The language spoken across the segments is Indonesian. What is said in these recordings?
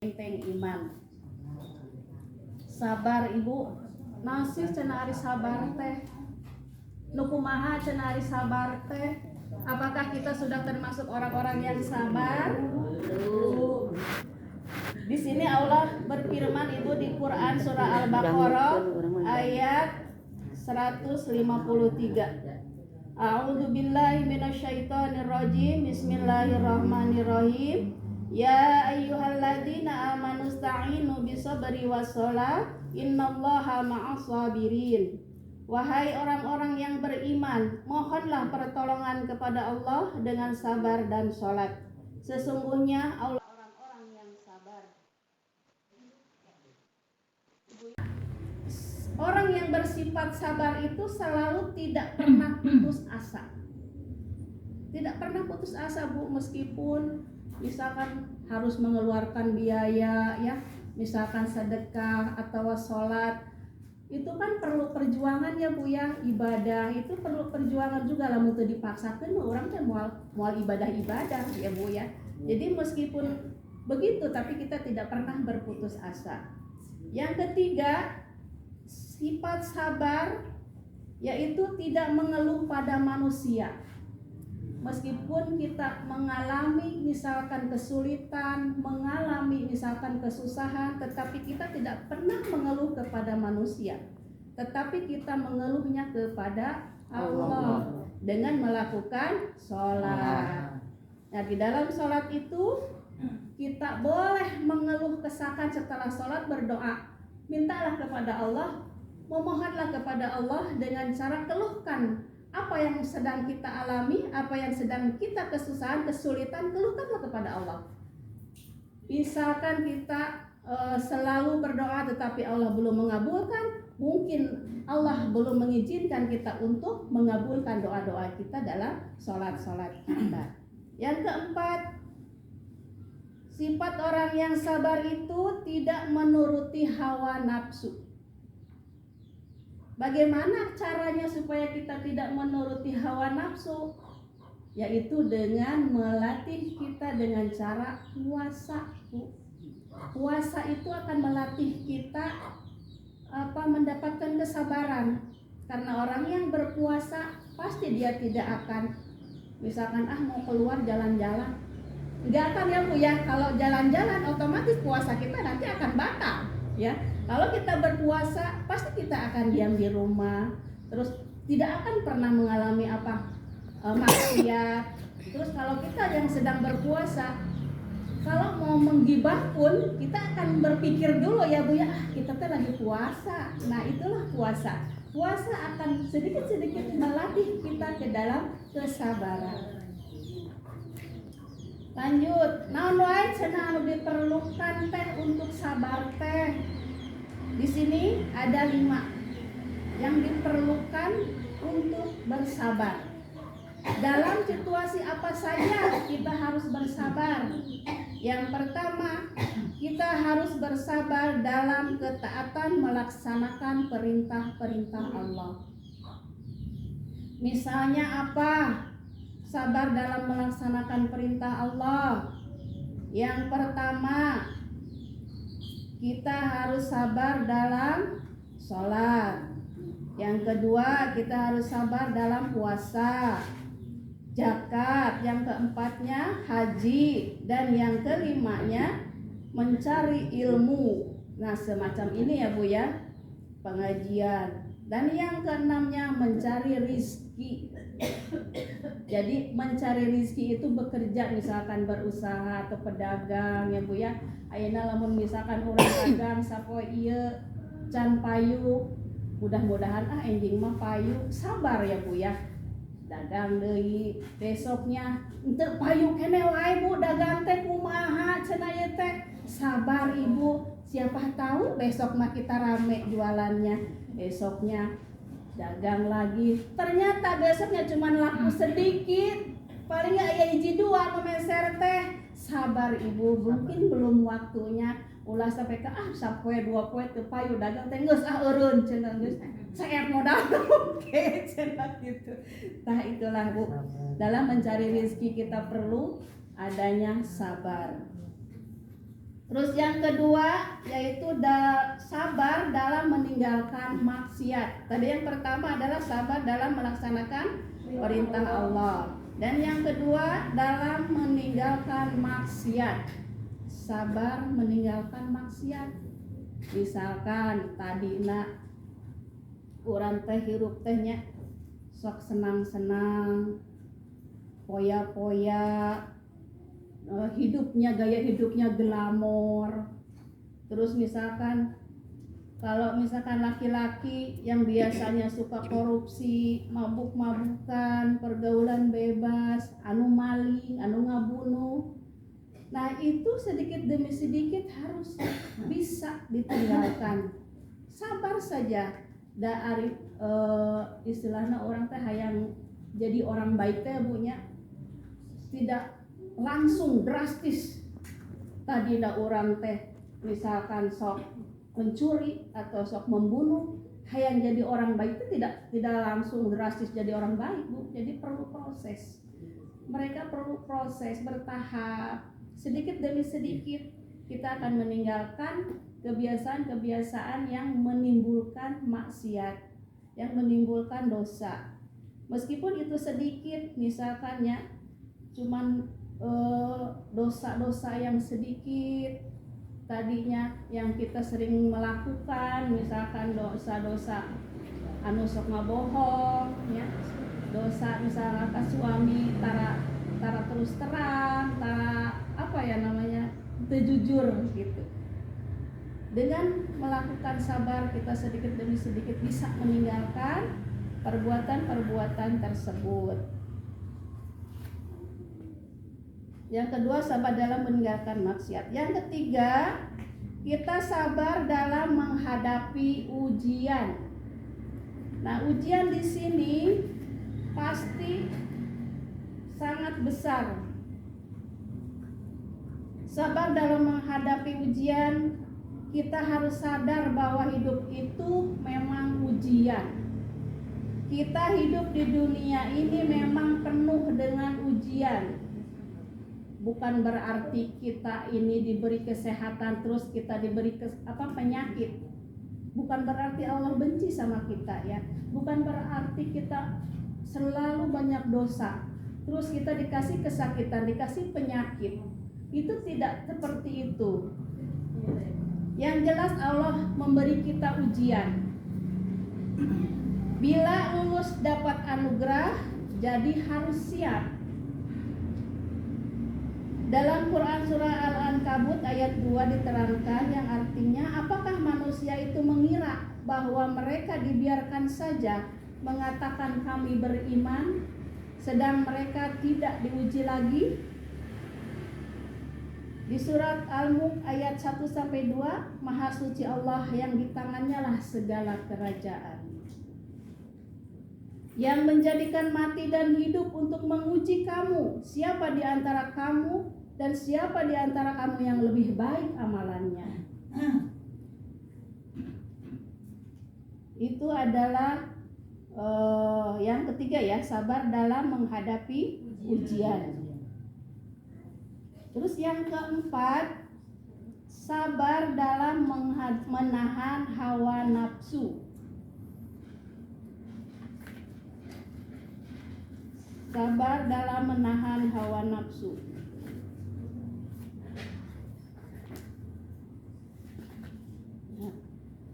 Teng iman. Sabar ibu, nasih cenah ari sabar teh. Nu kumaha cenah ari sabar teh? Apakah kita sudah termasuk orang-orang yang sabar? Di sini Allah berfirman ibu di Quran surah Al-Baqarah ayat 153. A'udzu billahi minasyaitonir rajim. Bismillahirrahmanirrahim. Ya ayyuhalladzina amanu sta'inu bisabri wassalah innallaha ma'as sabirin. Wahai orang-orang yang beriman, mohonlah pertolongan kepada Allah dengan sabar dan sholat. Sesungguhnya Allah orang-orang yang sabar. Orang yang bersifat sabar itu selalu tidak pernah putus asa. Tidak pernah putus asa, Bu, meskipun misalkan harus mengeluarkan biaya ya, misalkan sedekah atau sholat, itu kan perlu perjuangan ya Bu ya. Ibadah itu perlu perjuangan juga lah, untuk dipaksakan orang kan mual ibadah ya Bu ya. Jadi meskipun begitu tapi kita tidak pernah berputus asa. Yang ketiga, sifat sabar yaitu tidak mengeluh pada manusia. Meskipun kita mengalami misalkan kesulitan, mengalami misalkan kesusahan, tetapi kita tidak pernah mengeluh kepada manusia, tetapi kita mengeluhnya kepada Allah dengan melakukan sholat. Nah, di dalam sholat itu kita boleh mengeluh kesahkan setelah sholat, berdoa, mintalah kepada Allah, memohonlah kepada Allah dengan cara keluhkan apa yang sedang kita alami, apa yang sedang kita kesusahan, kesulitan, keluhkanlah kepada Allah. Misalkan kita selalu berdoa tetapi Allah belum mengabulkan, mungkin Allah belum mengizinkan kita untuk mengabulkan doa-doa kita dalam sholat-sholat kita. Yang keempat, sifat orang yang sabar itu tidak menuruti hawa nafsu. Bagaimana caranya supaya kita tidak menuruti hawa nafsu? Yaitu dengan melatih kita dengan cara puasa. Puasa itu akan melatih kita mendapatkan kesabaran. Karena orang yang berpuasa pasti dia tidak akan misalkan mau keluar jalan-jalan. Enggak akan ya Bu ya. Kalau jalan-jalan otomatis puasa kita nanti akan batal ya. Kalau kita berpuasa, pasti kita akan diam di rumah, terus tidak akan pernah mengalami maksiat. Terus kalau kita yang sedang berpuasa, kalau mau menggibah pun kita akan berpikir dulu ya Bu ya, kita tuh lagi puasa. Nah, itulah puasa. Puasa akan sedikit-sedikit melatih kita ke dalam kesabaran. Lanjut, naon wae cenah anu diperlukan teh untuk sabar teh. Di sini ada 5 yang diperlukan untuk bersabar. Dalam situasi apa saja kita harus bersabar. Yang pertama, kita harus bersabar dalam ketaatan melaksanakan perintah-perintah Allah. Misalnya apa? Sabar dalam melaksanakan perintah Allah. Yang pertama, kita harus sabar dalam sholat. Yang kedua, kita harus sabar dalam puasa, zakat. Yang keempatnya haji. Dan yang kelimanya mencari ilmu. Nah, semacam ini ya Bu ya, pengajian. Dan yang keenamnya mencari rizki. Jadi mencari rizki itu bekerja, misalkan berusaha atau pedagang ya Bu ya. Ayeuna lamun misalkan urang dagang sapoe ieu can payu, mudah-mudahan enjing mah payu, sabar ya Bu ya. Dagang deui, besoknya henteu payu keneh wae Bu, dagang teh kumaha cenah ieu teh. Sabar Ibu, siapa tahu besok mah kita rame jualannya. Besoknya dagang lagi, ternyata besoknya cuma laku sedikit, paling aya hiji dua memeser teh. Sabar Ibu, mungkin belum waktunya, ulah sampai ke sapoe 2 poe teu payu dagang teh geus eureun cenah geus saer modal oke cenah gitu. Tah itulah Bu, dalam mencari rezeki kita perlu adanya sabar. Terus yang kedua yaitu sabar dalam meninggalkan maksiat. Tadi yang pertama adalah sabar dalam melaksanakan perintah Allah. Dan yang kedua dalam meninggalkan maksiat. Sabar meninggalkan maksiat. Misalkan tadi urang teh hirup tehnya sok senang-senang, poya-poya, gaya hidupnya glamor. Terus misalkan kalau misalkan laki-laki yang biasanya suka korupsi, mabuk-mabukan, pergaulan bebas, anu maling, anu ngabunuh, nah itu sedikit demi sedikit harus bisa ditinggalkan. Sabar saja. Dari istilahnya orang teh hayang jadi orang baik teh bunya, tidak langsung drastis. Tadi orang teh misalkan sok mencuri atau sok membunuh, hayang jadi orang baik itu tidak langsung drastis jadi orang baik, Bu. Jadi perlu proses. Mereka perlu proses bertahap. Sedikit demi sedikit kita akan meninggalkan kebiasaan-kebiasaan yang menimbulkan maksiat, yang menimbulkan dosa. Meskipun itu sedikit, misalkan ya cuman dosa-dosa yang sedikit tadinya yang kita sering melakukan, misalkan dosa-dosa anu sok ngabohong ya, dosa misalnya ke suami tara terus terang, jujur gitu. Dengan melakukan sabar, kita sedikit demi sedikit bisa meninggalkan perbuatan-perbuatan tersebut. Yang kedua, sabar dalam meninggalkan maksiat. Yang ketiga, kita sabar dalam menghadapi ujian. Nah, ujian di sini pasti sangat besar. Sabar dalam menghadapi ujian, kita harus sadar bahwa hidup itu memang ujian. Kita hidup di dunia ini memang penuh dengan ujian. Bukan berarti kita ini diberi kesehatan terus kita diberi penyakit. Bukan berarti Allah benci sama kita ya. Bukan berarti kita selalu banyak dosa. Terus kita dikasih kesakitan, dikasih penyakit. Itu tidak seperti itu. Yang jelas Allah memberi kita ujian. Bila lulus dapat anugerah, jadi harus siap. Dalam Quran surah Al-Ankabut ayat 2 diterangkan yang artinya, apakah manusia itu mengira bahwa mereka dibiarkan saja mengatakan kami beriman, sedang mereka tidak diuji lagi? Di surat Al-Mulk ayat 1-2, Maha suci Allah yang di tangannya lah segala kerajaan, yang menjadikan mati dan hidup untuk menguji kamu, siapa di antara kamu dan siapa di antara kamu yang lebih baik amalannya. Itu adalah yang ketiga ya, sabar dalam menghadapi ujian. Terus yang keempat, sabar dalam menahan hawa nafsu. Sabar dalam menahan hawa nafsu.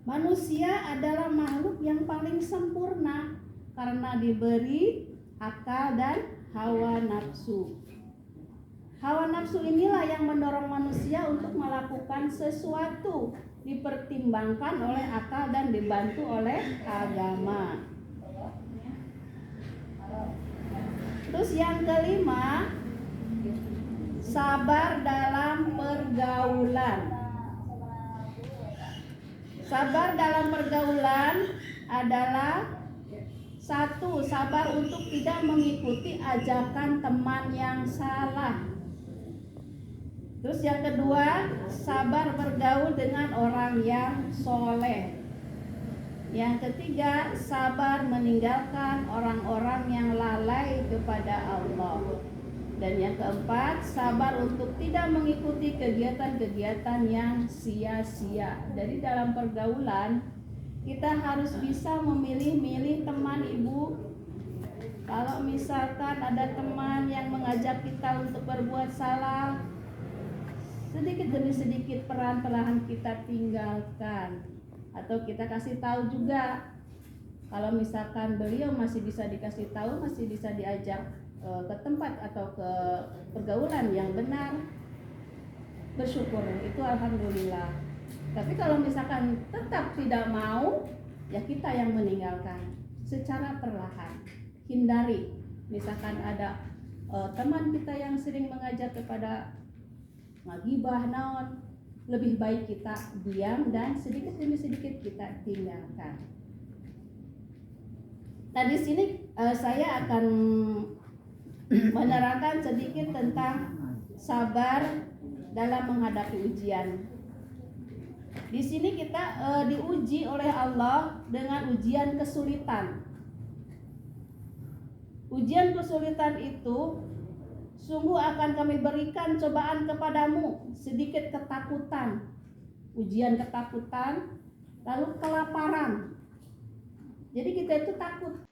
Manusia adalah makhluk yang paling sempurna karena diberi akal dan hawa nafsu. Hawa nafsu inilah yang mendorong manusia untuk melakukan sesuatu, dipertimbangkan oleh akal dan dibantu oleh agama. Terus yang kelima, sabar dalam pergaulan. Sabar dalam pergaulan adalah satu, sabar untuk tidak mengikuti ajakan teman yang salah. Terus yang kedua, sabar bergaul dengan orang yang soleh. Yang ketiga, sabar meninggalkan orang-orang yang lalai kepada Allah. Dan yang keempat, sabar untuk tidak mengikuti kegiatan-kegiatan yang sia-sia. Jadi dalam pergaulan kita harus bisa memilih-milih teman ibu. Kalau misalkan ada teman yang mengajak kita untuk berbuat salah, sedikit demi sedikit perlahan-lahan kita tinggalkan. Atau kita kasih tahu juga, kalau misalkan beliau masih bisa dikasih tahu, masih bisa diajak ke tempat atau ke pergaulan yang benar, bersyukur, itu alhamdulillah. Tapi kalau misalkan tetap tidak mau, ya kita yang meninggalkan secara perlahan. Hindari, misalkan ada teman kita yang sering mengajak kepada ngagibah naon, lebih baik kita diam dan sedikit demi sedikit kita tinggalkan. Nah, di sini saya akan menerangkan sedikit tentang sabar dalam menghadapi ujian. Di sini kita diuji oleh Allah dengan ujian kesulitan. Ujian kesulitan itu sungguh akan kami berikan cobaan kepadamu, sedikit ketakutan, ujian ketakutan, lalu kelaparan. Jadi kita itu takut.